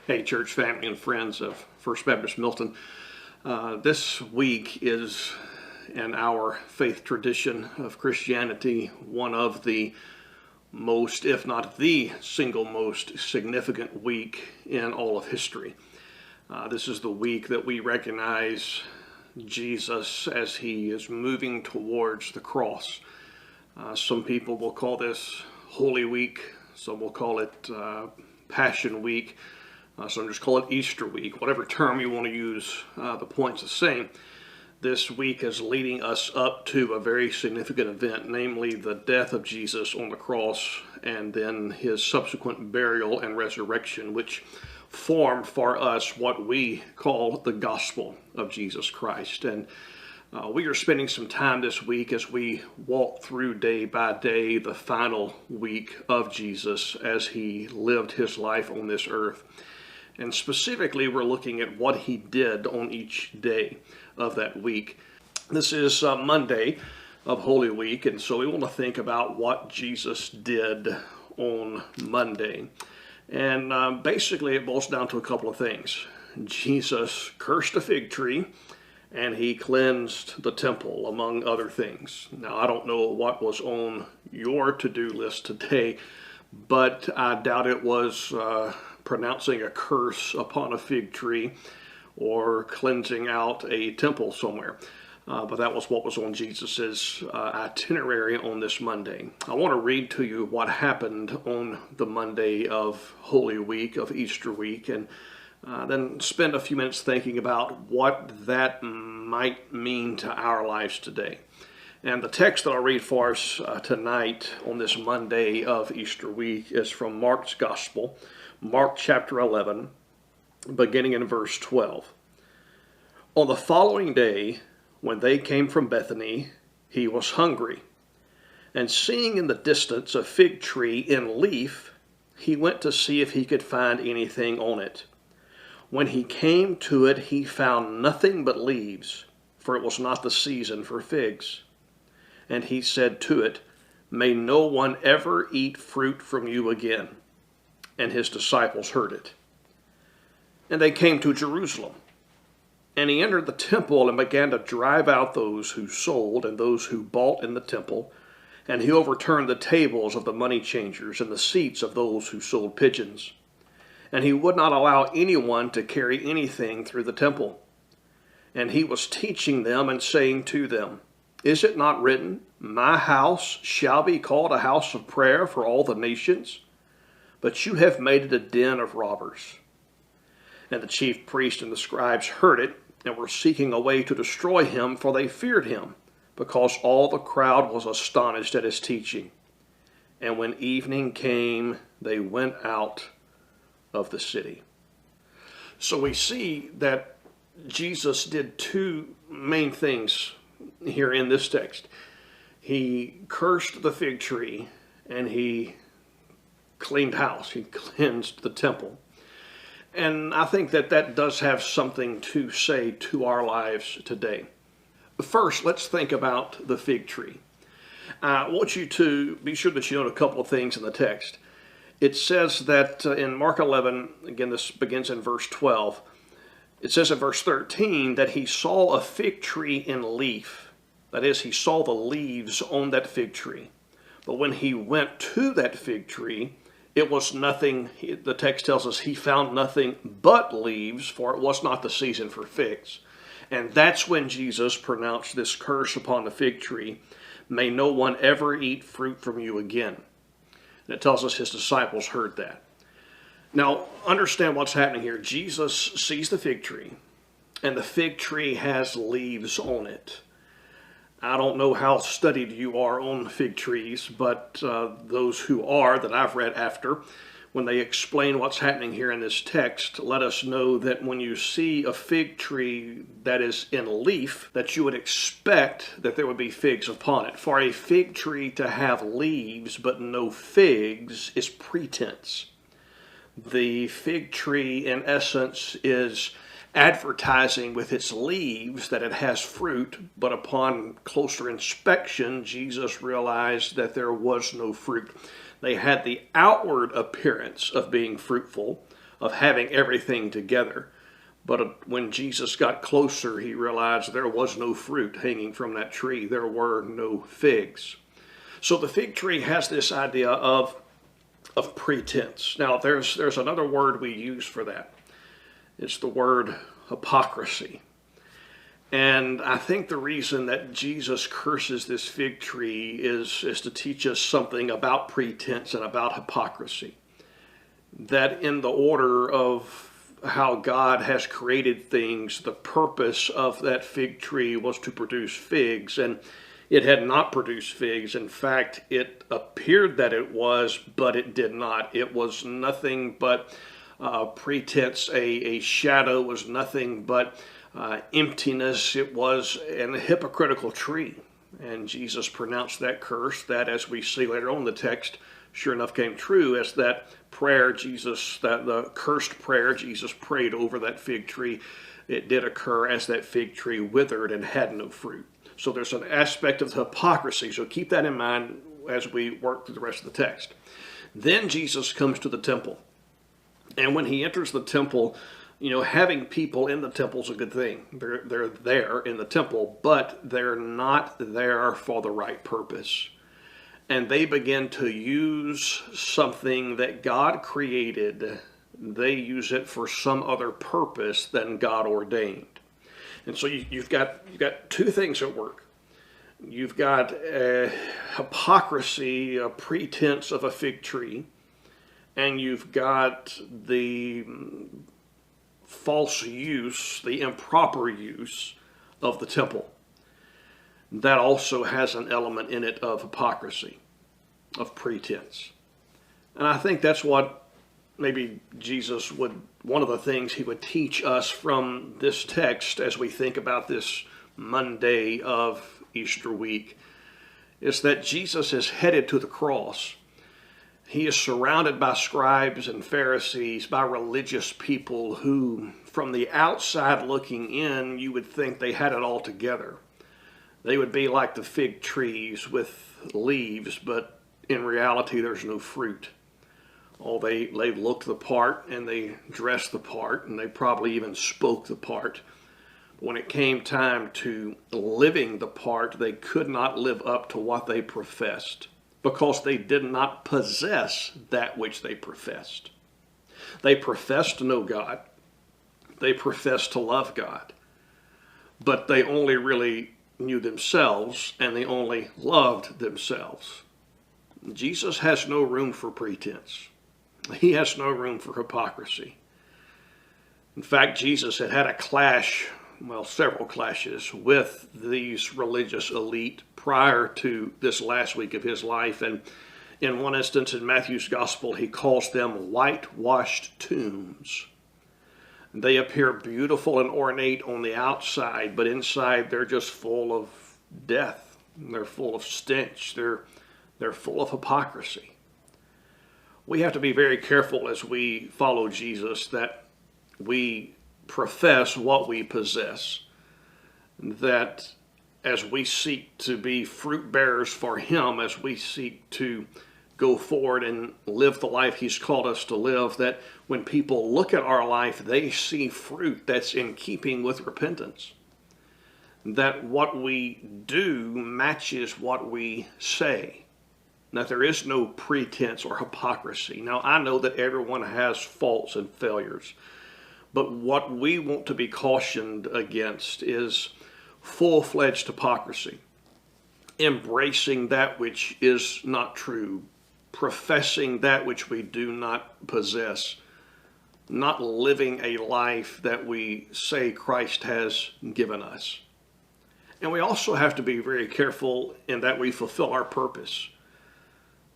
Hey, church family and friends of First Baptist Milton. This week is, in our faith tradition of Christianity, one of the most, if not the single most significant week in all of history. This is the week that we recognize Jesus as he is moving towards the cross. Some people will call this Holy Week, some will call it Passion Week. Some just call it Easter week. Whatever term you want to use, the point's the same. This week is leading us up to a very significant event, namely the death of Jesus on the cross and then his subsequent burial and resurrection, which formed for us what we call the gospel of Jesus Christ. And we are spending some time this week as we walk through day by day the final week of Jesus as he lived his life on this earth. And specifically, we're looking at what he did on each day of that week. This is Monday of Holy Week, and so we want to think about what Jesus did on Monday. And basically, it boils down to a couple of things. Jesus cursed a fig tree, and he cleansed the temple, among other things. Now, I don't know what was on your to-do list today, but I doubt it was pronouncing a curse upon a fig tree or cleansing out a temple somewhere. But that was what was on Jesus's itinerary on this Monday. I want to read to you what happened on the Monday of Holy Week, of Easter week, and then spend a few minutes thinking about what that might mean to our lives today. And the text that I'll read for us tonight on this Monday of Easter week is from Mark's Gospel, Mark chapter 11, beginning in verse 12. On the following day, when they came from Bethany, he was hungry. And seeing in the distance a fig tree in leaf, he went to see if he could find anything on it. When he came to it, he found nothing but leaves, for it was not the season for figs. And he said to it, "May no one ever eat fruit from you again." And his disciples heard it. And they came to Jerusalem. And he entered the temple and began to drive out those who sold and those who bought in the temple. And he overturned the tables of the money changers and the seats of those who sold pigeons. And he would not allow anyone to carry anything through the temple. And he was teaching them and saying to them, "Is it not written, 'My house shall be called a house of prayer for all the nations'? But you have made it a den of robbers." And the chief priests and the scribes heard it, and were seeking a way to destroy him, for they feared him, because all the crowd was astonished at his teaching. And when evening came, they went out of the city. So we see that Jesus did two main things here in this text. He cursed the fig tree, and he cleaned house. He cleansed the temple. And I think that that does have something to say to our lives today. First, let's think about the fig tree. I want you to be sure that you note a couple of things in the text. It says that in Mark 11, again, this begins in verse 12. It says in verse 13 that he saw a fig tree in leaf. That is, he saw the leaves on that fig tree. But when he went to that fig tree, it was nothing, the text tells us, he found nothing but leaves, for it was not the season for figs. And that's when Jesus pronounced this curse upon the fig tree, "May no one ever eat fruit from you again." And it tells us his disciples heard that. Now, understand what's happening here. Jesus sees the fig tree, and the fig tree has leaves on it. I don't know how studied you are on fig trees, but those who are, that I've read after, when they explain what's happening here in this text, let us know that when you see a fig tree that is in leaf, that you would expect that there would be figs upon it. For a fig tree to have leaves but no figs is pretense. The fig tree, in essence, is advertising with its leaves that it has fruit, but upon closer inspection, Jesus realized that there was no fruit. They had the outward appearance of being fruitful, of having everything together. But when Jesus got closer, he realized there was no fruit hanging from that tree. There were no figs. So the fig tree has this idea of pretense. Now, there's another word we use for that. It's the word hypocrisy. And I think the reason that Jesus curses this fig tree is to teach us something about pretense and about hypocrisy. That in the order of how God has created things, the purpose of that fig tree was to produce figs, and it had not produced figs. In fact, it appeared that it was, but it did not. It was nothing but pretense. A shadow was nothing but emptiness. It was an hypocritical tree. And Jesus pronounced that curse that, as we see later on in the text, sure enough came true, as that prayer the cursed prayer Jesus prayed over that fig tree, it did occur as that fig tree withered and had no fruit. So there's an aspect of the hypocrisy. So keep that in mind as we work through the rest of the text. Then Jesus comes to the temple. And when he enters the temple, having people in the temple is a good thing. They're there in the temple, but they're not there for the right purpose. And they begin to use something that God created. They use it for some other purpose than God ordained. And so you've got two things at work. You've got a hypocrisy, a pretense of a fig tree, and you've got the false use, the improper use of the temple. That also has an element in it of hypocrisy, of pretense. And I think that's what maybe Jesus one of the things he would teach us from this text as we think about this Monday of Easter week is that Jesus is headed to the cross. He is surrounded by scribes and Pharisees, by religious people who, from the outside looking in, you would think they had it all together. They would be like the fig trees with leaves, but in reality there's no fruit. They looked the part and they dressed the part and they probably even spoke the part. When it came time to living the part, they could not live up to what they professed because they did not possess that which they professed. They professed to know God. They professed to love God. But they only really knew themselves and they only loved themselves. Jesus has no room for pretense. He has no room for hypocrisy. In fact, Jesus had a clash, several clashes with these religious elite prior to this last week of his life. And in one instance in Matthew's gospel, he calls them whitewashed tombs. They appear beautiful and ornate on the outside, but inside they're just full of death. They're full of stench. They're full of hypocrisy. We have to be very careful as we follow Jesus that we profess what we possess. That as we seek to be fruit bearers for Him, as we seek to go forward and live the life He's called us to live, that when people look at our life, they see fruit that's in keeping with repentance. That what we do matches what we say. That there is no pretense or hypocrisy. Now, I know that everyone has faults and failures, but what we want to be cautioned against is full-fledged hypocrisy, embracing that which is not true, professing that which we do not possess, not living a life that we say Christ has given us. And we also have to be very careful in that we fulfill our purpose,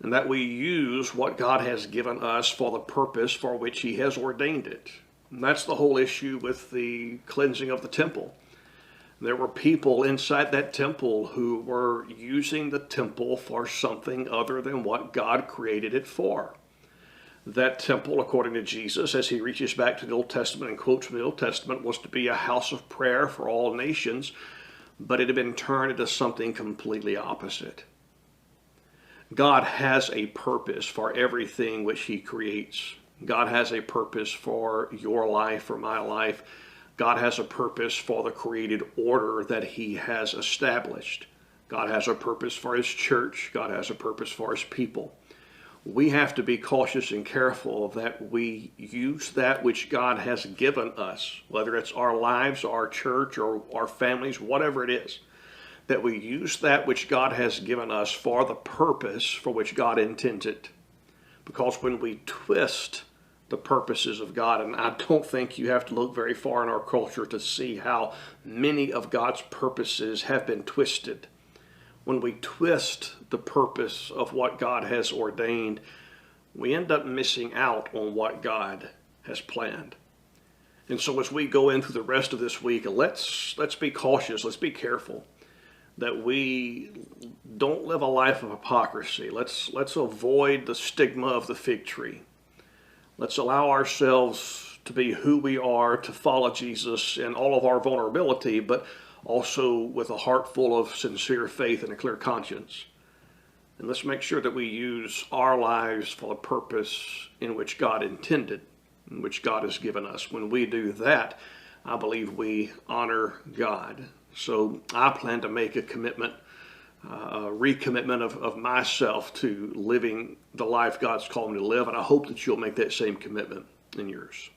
and that we use what God has given us for the purpose for which He has ordained it. And that's the whole issue with the cleansing of the temple. There were people inside that temple who were using the temple for something other than what God created it for. That temple, according to Jesus, as he reaches back to the Old Testament and quotes from the Old Testament, was to be a house of prayer for all nations, but it had been turned into something completely opposite. God has a purpose for everything which He creates. God has a purpose for your life or my life. God has a purpose for the created order that he has established. God has a purpose for his church. God has a purpose for his people. We have to be cautious and careful that we use that which God has given us, whether it's our lives, our church, or our families, whatever it is, that we use that which God has given us for the purpose for which God intended. Because when we twist the purposes of God, and I don't think you have to look very far in our culture to see how many of God's purposes have been twisted. When we twist the purpose of what God has ordained, we end up missing out on what God has planned. And so as we go into the rest of this week, let's be cautious, let's be careful that we don't live a life of hypocrisy. Let's avoid the stigma of the fig tree. Let's allow ourselves to be who we are, to follow Jesus in all of our vulnerability, but also with a heart full of sincere faith and a clear conscience. And let's make sure that we use our lives for the purpose in which God intended, in which God has given us. When we do that, I believe we honor God. So I plan to make a commitment, a recommitment of myself to living the life God's called me to live, and I hope that you'll make that same commitment in yours.